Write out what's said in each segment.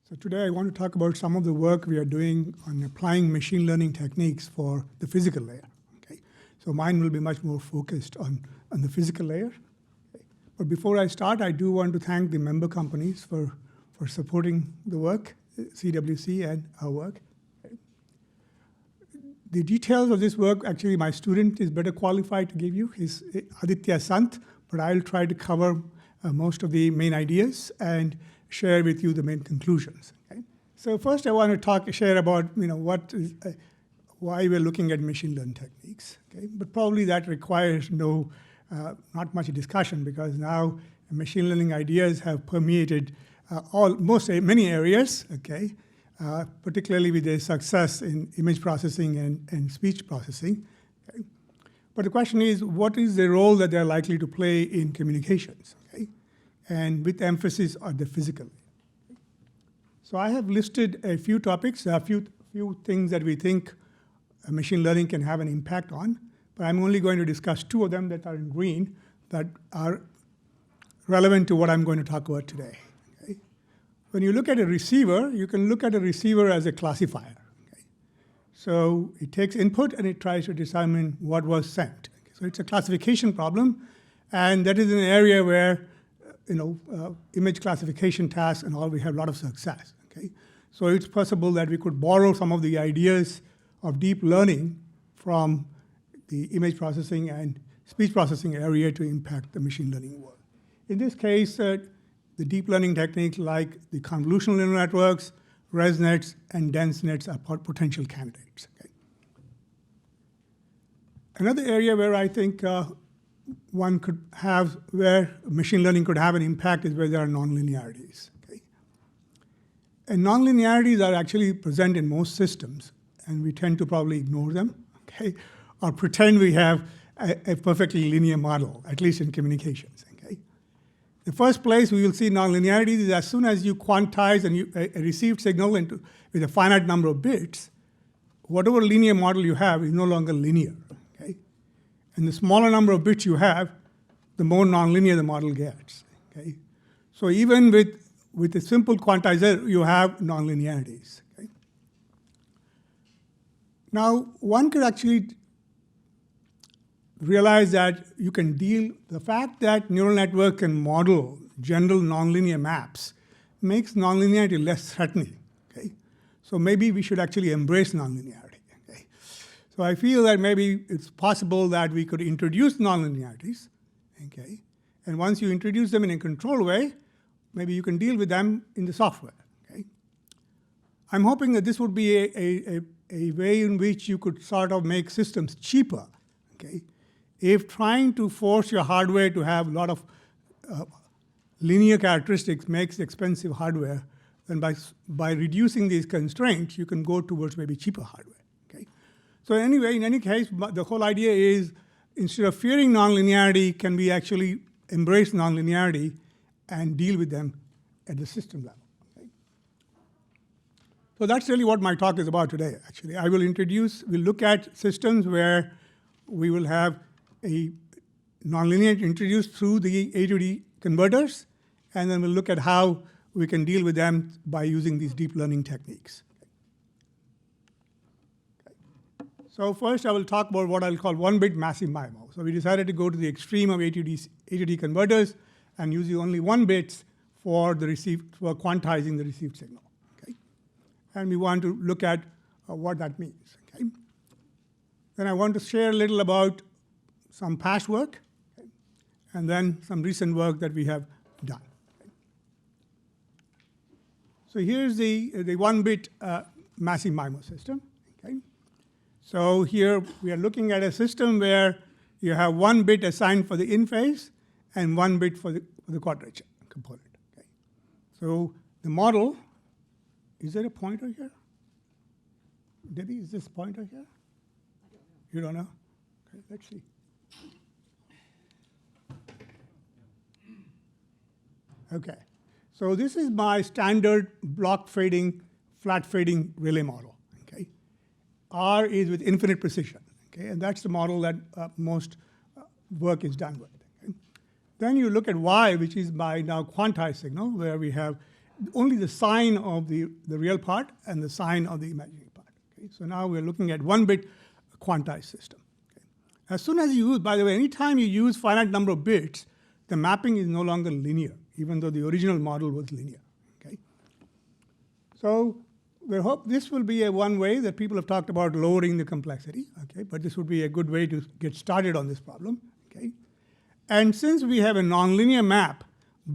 So today I want to talk about some of the work we are doing on applying machine learning techniques for the physical layer. Okay? So mine will be much more focused on the physical layer. Okay? But before I start, I do want to thank the member companies for supporting the work, CWC and our work. Okay? The details of this work, actually my student is better qualified to give you. He's Aditya Sant, but I'll try to cover most of the main ideas and share with you the main conclusions. Okay? So first I want to share about why we're looking at machine learning techniques. Okay? But probably that requires not much discussion, because now machine learning ideas have permeated many areas, okay? Particularly with their success in image processing and speech processing. Okay? But the question is, what is the role that they're likely to play in communications? Okay? And with emphasis on the physical. So I have listed a few topics, a few things that we think machine learning can have an impact on, but I'm only going to discuss two of them that are in green that are relevant to what I'm going to talk about today. Okay? When you look at a receiver, you can look at a receiver as a classifier. Okay? So it takes input and it tries to determine what was sent. Okay? So it's a classification problem, and that is an area where image classification tasks and all, we have a lot of success. Okay? So it's possible that we could borrow some of the ideas of deep learning from the image processing and speech processing area to impact the machine learning world. In this case, the deep learning techniques like the convolutional neural networks, ResNets, and dense nets are potential candidates. Okay? Another area where I think where machine learning could have an impact is where there are nonlinearities. Okay? And nonlinearities are actually present in most systems, and we tend to probably ignore them, okay? Or pretend we have a perfectly linear model, at least in communications. Okay? The first place we will see nonlinearities is as soon as you quantize a received signal with a finite number of bits, whatever linear model you have is no longer linear. And the smaller number of bits you have, the more nonlinear the model gets. Okay? So even with a simple quantizer, you have nonlinearities. Okay? Now, one could actually realize that you can the fact that neural network can model general nonlinear maps makes nonlinearity less threatening. Okay? So maybe we should actually embrace nonlinearity. So I feel that maybe it's possible that we could introduce nonlinearities, okay? And once you introduce them in a controlled way, maybe you can deal with them in the software, okay? I'm hoping that this would be a way in which you could sort of make systems cheaper, okay? If trying to force your hardware to have a lot of linear characteristics makes expensive hardware, then by reducing these constraints, you can go towards maybe cheaper hardware. So anyway, in any case, the whole idea is, instead of fearing nonlinearity, can we actually embrace nonlinearity and deal with them at the system level? Okay? So that's really what my talk is about today, actually. We'll look at systems where we will have a nonlinearity introduced through the A to D converters, and then we'll look at how we can deal with them by using these deep learning techniques. So first I will talk about what I'll call one-bit massive MIMO. So we decided to go to the extreme of A to D converters and use only 1 bit for quantizing the received signal. Okay? And we want to look at what that means. Okay? Then I want to share a little about some past work, okay? And then some recent work that we have done. Okay? So here's the 1-bit massive MIMO system. Okay? So here we are looking at a system where you have 1 bit assigned for the in phase and 1 bit for the quadrature component. Okay? So the model, is there a pointer here? Debbie, is this pointer here? You don't know? Okay, let's see. Okay, so this is my standard block fading, flat fading relay model. R is with infinite precision, okay? And that's the model that most work is done with. Okay? Then you look at Y, which is by now quantized signal, where we have only the sign of the real part and the sign of the imaginary part. Okay? So now we're looking at one-bit quantized system. Okay? As soon as you use, by the way, anytime you use finite number of bits, the mapping is no longer linear, even though the original model was linear. Okay? So we hope this will be one way that people have talked about lowering the complexity. Okay? But this would be a good way to get started on this problem. Okay? And since we have a nonlinear map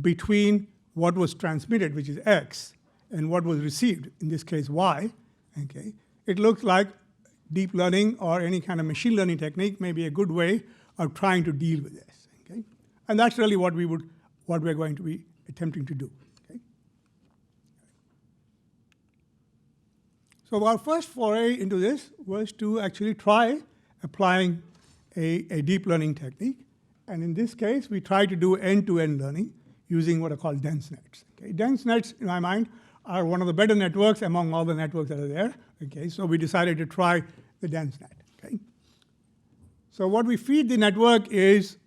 between what was transmitted, which is x, and what was received, in this case y, okay, it looks like deep learning or any kind of machine learning technique may be a good way of trying to deal with this. Okay? And that's really what we're going to be attempting to do. Okay? So our first foray into this was to actually try applying a deep learning technique. And in this case, we try to do end-to-end learning using what are called dense nets. Okay? Dense nets, in my mind, are one of the better networks among all the networks that are there. Okay? So we decided to try the dense net. Okay? So what we feed the network is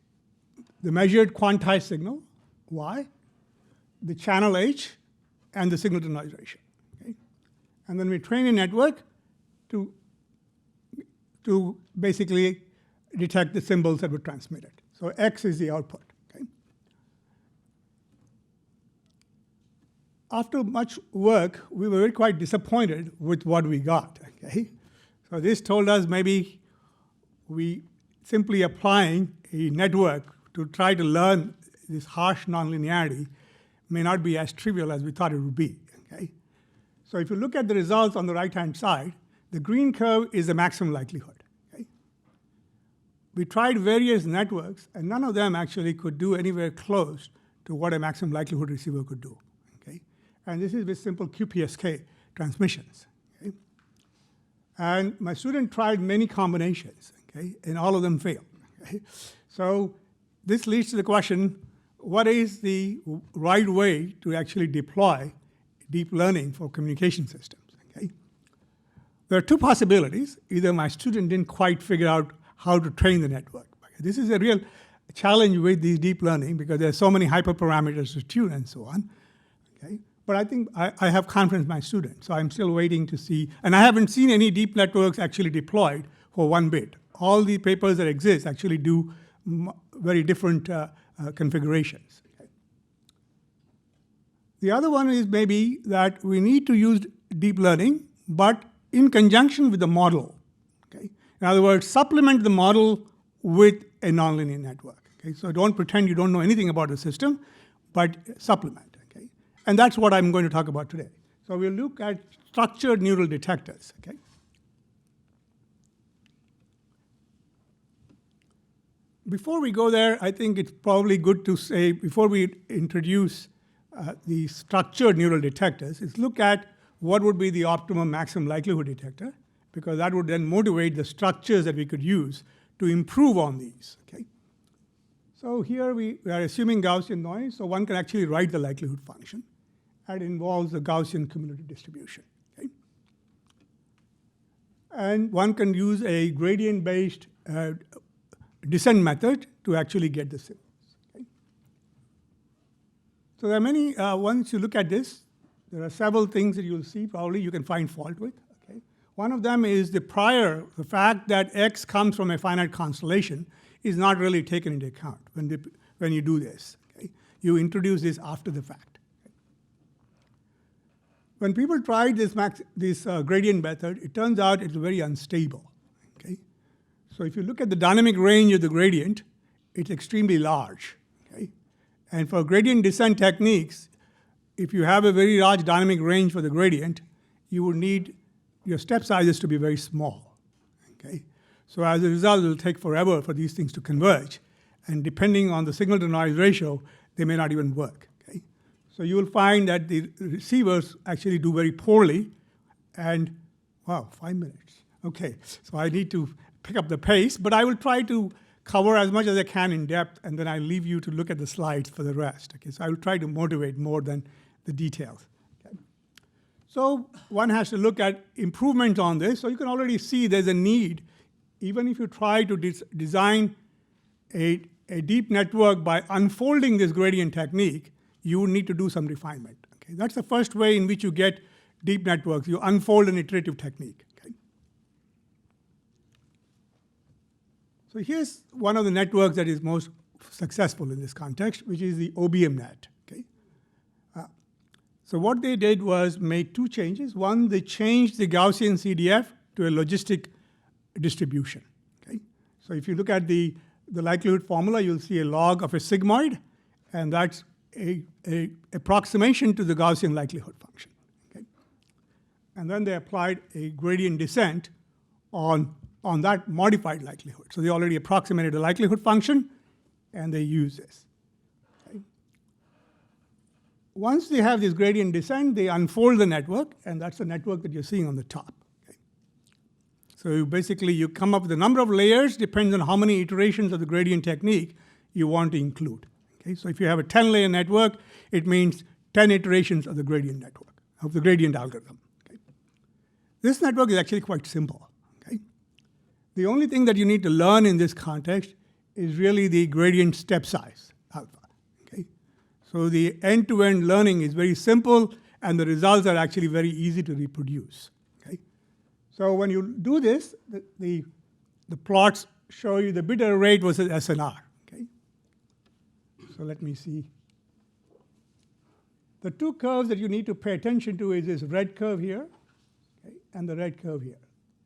the measured quantized signal, y, the channel h, and the signal-to-noise ratio. Okay? And then we train a network to basically detect the symbols that were transmitted. So x is the output. Okay? After much work, we were quite disappointed with what we got. Okay? So this told us maybe we simply applying a network to try to learn this harsh nonlinearity may not be as trivial as we thought it would be. Okay? So if you look at the results on the right-hand side, the green curve is the maximum likelihood. Okay? We tried various networks, and none of them actually could do anywhere close to what a maximum likelihood receiver could do. Okay? And this is with simple QPSK transmissions. Okay? And my student tried many combinations, okay? And all of them failed. Okay? So this leads to the question, what is the right way to actually deploy deep learning for communication systems? Okay? There are two possibilities. Either my student didn't quite figure out how to train the network. This is a real challenge with these deep learning because there are so many hyperparameters to tune and so on. Okay? But I think I have confidence in my students, so I'm still waiting to see. And I haven't seen any deep networks actually deployed for one bit. All the papers that exist actually do very different configurations. Okay. The other one is maybe that we need to use deep learning, but in conjunction with the model. Okay. In other words, supplement the model with a nonlinear network. Okay. So don't pretend you don't know anything about the system, but supplement. Okay. And that's what I'm going to talk about today. So we'll look at structured neural detectors. Okay. Before we go there, I think it's probably good to say, before we introduce the structured neural detectors, is look at what would be the optimum maximum likelihood detector, because that would then motivate the structures that we could use to improve on these. Okay? So here we are assuming Gaussian noise, so one can actually write the likelihood function. And it involves the Gaussian cumulative distribution. Okay? And one can use a gradient-based descent method to actually get the symbols. Okay? So there are many, once you look at this, there are several things that you'll see probably you can find fault with. Okay? One of them is the fact that x comes from a finite constellation is not really taken into account when you do this. Okay? You introduce this after the fact. Okay? When people tried this gradient method, it turns out it's very unstable. Okay? So if you look at the dynamic range of the gradient, it's extremely large. Okay? And for gradient descent techniques, if you have a very large dynamic range for the gradient, you would need your step sizes to be very small. Okay? So as a result, it will take forever for these things to converge. And depending on the signal-to-noise ratio, they may not even work. Okay? So you will find that the receivers actually do very poorly. And, wow, 5 minutes. Okay, so I need to pick up the pace, but I will try to cover as much as I can in depth, and then I'll leave you to look at the slides for the rest. Okay, so I will try to motivate more than the details. Okay. So one has to look at improvement on this. So you can already see there's a need, even if you try to design a deep network by unfolding this gradient technique, you would need to do some refinement. Okay? That's the first way in which you get deep networks. You unfold an iterative technique. Okay? So here's one of the networks that is most successful in this context, which is the OBM net. Okay? So what they did was make two changes. One, they changed the Gaussian CDF to a logistic distribution. Okay? So if you look at the likelihood formula, you'll see a log of a sigmoid, and that's a approximation to the Gaussian likelihood function. Okay? And then they applied a gradient descent on that modified likelihood. So they already approximated the likelihood function, and they use this. Okay? Once they have this gradient descent, they unfold the network, and that's the network that you're seeing on the top. Okay? So basically, you come up with the number of layers, depends on how many iterations of the gradient technique you want to include. Okay? So if you have a 10-layer network, it means 10 iterations of the gradient network, of the gradient algorithm. Okay? This network is actually quite simple. Okay? The only thing that you need to learn in this context is really the gradient step size, alpha. Okay? So the end-to-end learning is very simple, and the results are actually very easy to reproduce. Okay? So when you do this, the plots show you the bit error rate versus SNR. Okay? So let me see. The two curves that you need to pay attention to is this red curve here, okay, and the red curve here.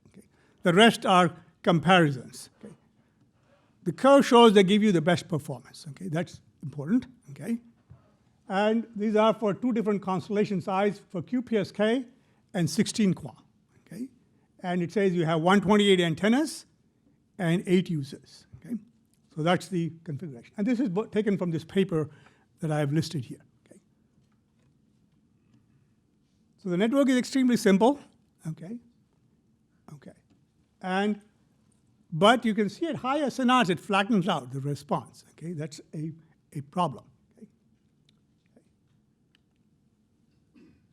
Okay? The rest are comparisons. Okay? The curve shows they give you the best performance. Okay? That's important. Okay? And these are for two different constellation size, for QPSK and 16 QAM. Okay? And it says you have 128 antennas and 8 users. Okay? So that's the configuration. And this is taken from this paper that I have listed here. Okay? So the network is extremely simple. Okay? Okay. But you can see at high SNRs, it flattens out the response. Okay? That's a problem. Okay?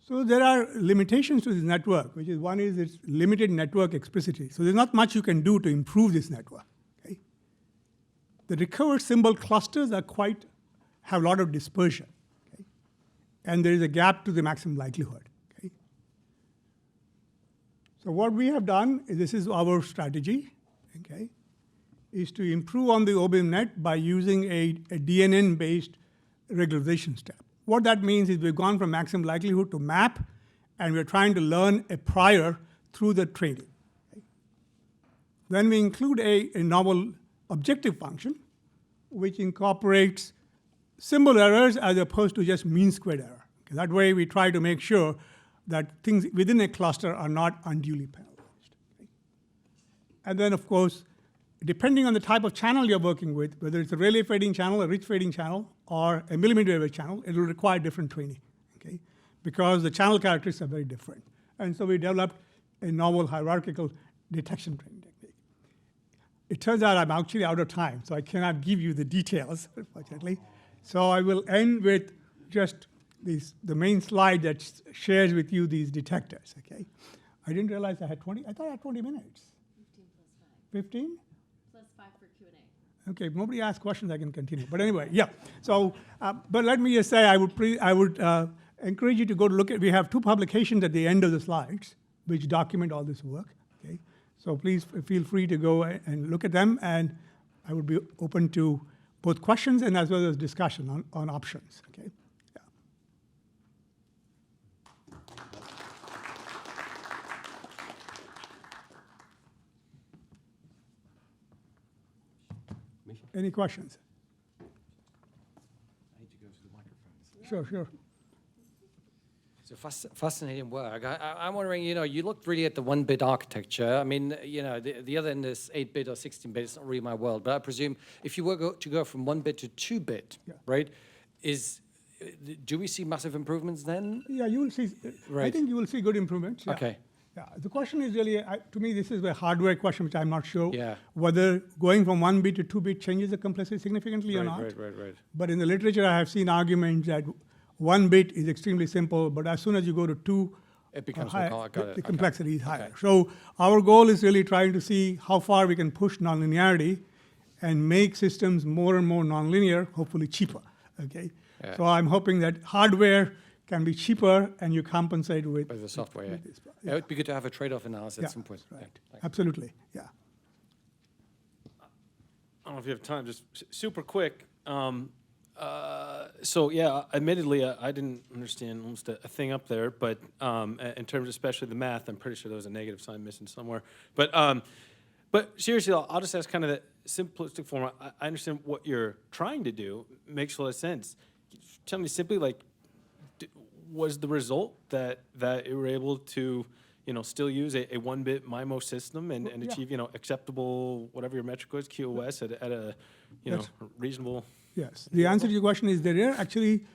So there are limitations to this network, which is one is its limited network explicitity. So there's not much you can do to improve this network. Okay? The recovered symbol clusters are have a lot of dispersion. Okay? And there is a gap to the maximum likelihood. Okay? So what we have done is this is our strategy. Okay, is to improve on the OBM net by using a DNN-based regularization step. What that means is we've gone from maximum likelihood to map, and we're trying to learn a prior through the training. Okay? Then we include a novel objective function, which incorporates symbol errors as opposed to just mean squared error. Okay? That way we try to make sure that things within a cluster are not unduly penalized. And then, of course, depending on the type of channel you're working with, whether it's a Rayleigh fading channel, a rich fading channel, or a millimeter wave channel, it will require different training, okay? Because the channel characteristics are very different. And so we developed a novel hierarchical detection training technique. It turns out I'm actually out of time, so I cannot give you the details, unfortunately. So I will end with just the main slide that shares with you these detectors, okay? I didn't realize I had 20. I thought I had 20 minutes. 15? Plus 5 for Q&A. Okay, if nobody asks questions, I can continue. But anyway, yeah. So, but let me just say, I would encourage you to go to look at, we have 2 publications at the end of the slides, which document all this work, okay? So please feel free to go and look at them, and I would be open to both questions and as well as discussion on options, okay? Any questions? I need to go to the microphones. Sure. So fascinating work. I'm wondering, you looked really at the 1-bit architecture. I mean, the other end is 8-bit or 16-bit. It's not really my world. But I presume if you were to go from 1-bit to 2-bit, yeah, right, do we see massive improvements then? Yeah, you will see. Right. I think you will see good improvements. Yeah. Okay. Yeah, the question is really, to me, this is a hardware question, which I'm not sure whether going from 1-bit to 2-bit changes the complexity significantly or not. Right. But in the literature, I have seen arguments that 1-bit is extremely simple, but as soon as you go to 2, it becomes the complexity is higher. Okay. So our goal is really trying to see how far we can push nonlinearity and make systems more and more nonlinear, hopefully cheaper. Okay. Yeah. So I'm hoping that hardware can be cheaper, and you compensate with By the software, yeah. with this. It would be good to have a trade-off analysis Yeah, at some point. Yeah, right. thanks. Absolutely, yeah. I don't know if you have time, just super quick. So yeah, admittedly, I didn't understand almost a thing up there, but in terms of especially the math, I'm pretty sure there was a negative sign missing somewhere. But seriously, I'll just ask kind of the simplistic form. I understand what you're trying to do. Makes a lot of sense. Tell me simply, like, was the result that you were able to, still use a 1-bit MIMO system and Yeah. achieve, acceptable, whatever your metric was, QoS at a, Yes. reasonable. Yes. The answer to your question is there are actually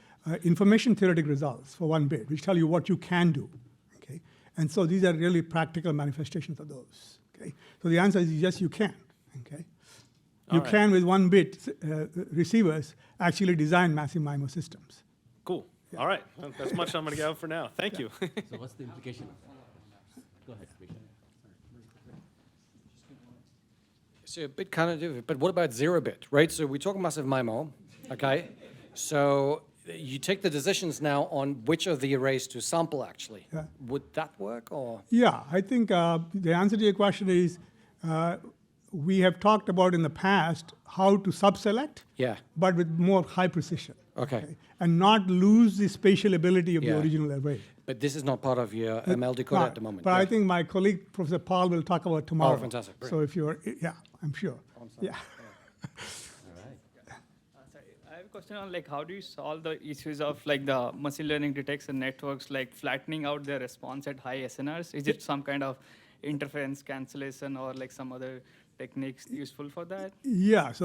information theoretic results for 1 bit, which tell you what you can do. Okay? And so these are really practical manifestations of those. Okay? So the answer is yes, you can. Okay? You All right. can, with 1 bit receivers, actually design massive MIMO systems. Cool. All right. Well, that's much I'm going to get out for now. Thank you. So what's the implication? Go ahead, Vishal. So a bit counterintuitive, but what about 0-bit, right? So we talk massive MIMO, okay? So you take the decisions now on which of the arrays to sample, actually. Yeah. Would that work, or? Yeah, I think the answer to your question is we have talked about in the past how to subselect, Yeah, but with more high precision. okay. And not lose the spatial ability of Yeah. the original array. But this is not part of your ML decoder at the moment. But I yeah. think my colleague, Professor Paul, will talk about tomorrow. Oh, fantastic. So if you're, yeah, I'm sure. Yeah. All right. Sorry, I have a question on like how do you solve the issues of like the machine learning detection networks like flattening out their response at high SNRs? Is it some kind of interference cancellation or like some other techniques useful for that? Yeah, so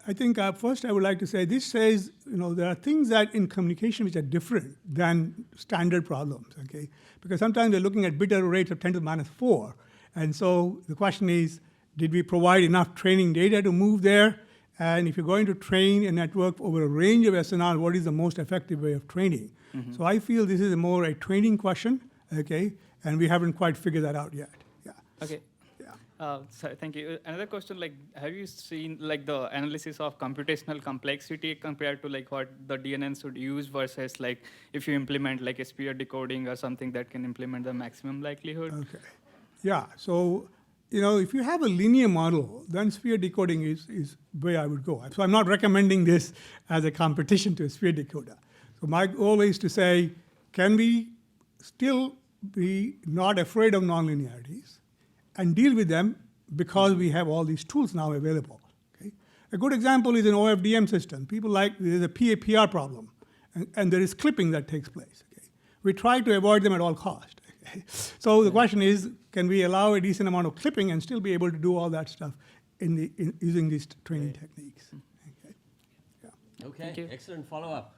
I think first I would like to say this says, there are things that in communication which are different than standard problems, okay? Because sometimes we're looking at bit error rates of 10 to the minus 4. And so the question is, did we provide enough training data to move there? And if you're going to train a network over a range of SNR, what is the most effective way of training? So I feel this is more a training question, okay? And we haven't quite figured that out yet. Yeah. Okay. Yeah. Sorry, thank you. Another question, like, have you seen like the analysis of computational complexity compared to like what the DNNs would use versus like if you implement like a spear decoding or something that can implement the maximum likelihood? Okay. Yeah. So, if you have a linear model, then sphere decoding is where I would go. So I'm not recommending this as a competition to a sphere decoder. So my goal is to say, can we still be not afraid of nonlinearities and deal with them because we have all these tools now available. Okay? A good example is an OFDM system. There's a PAPR problem, and there is clipping that takes place. Okay? We try to avoid them at all cost. Okay? So the question is, can we allow a decent amount of clipping and still be able to do all that stuff using these training techniques? Okay. Yeah. Okay, Thank you. excellent follow-up.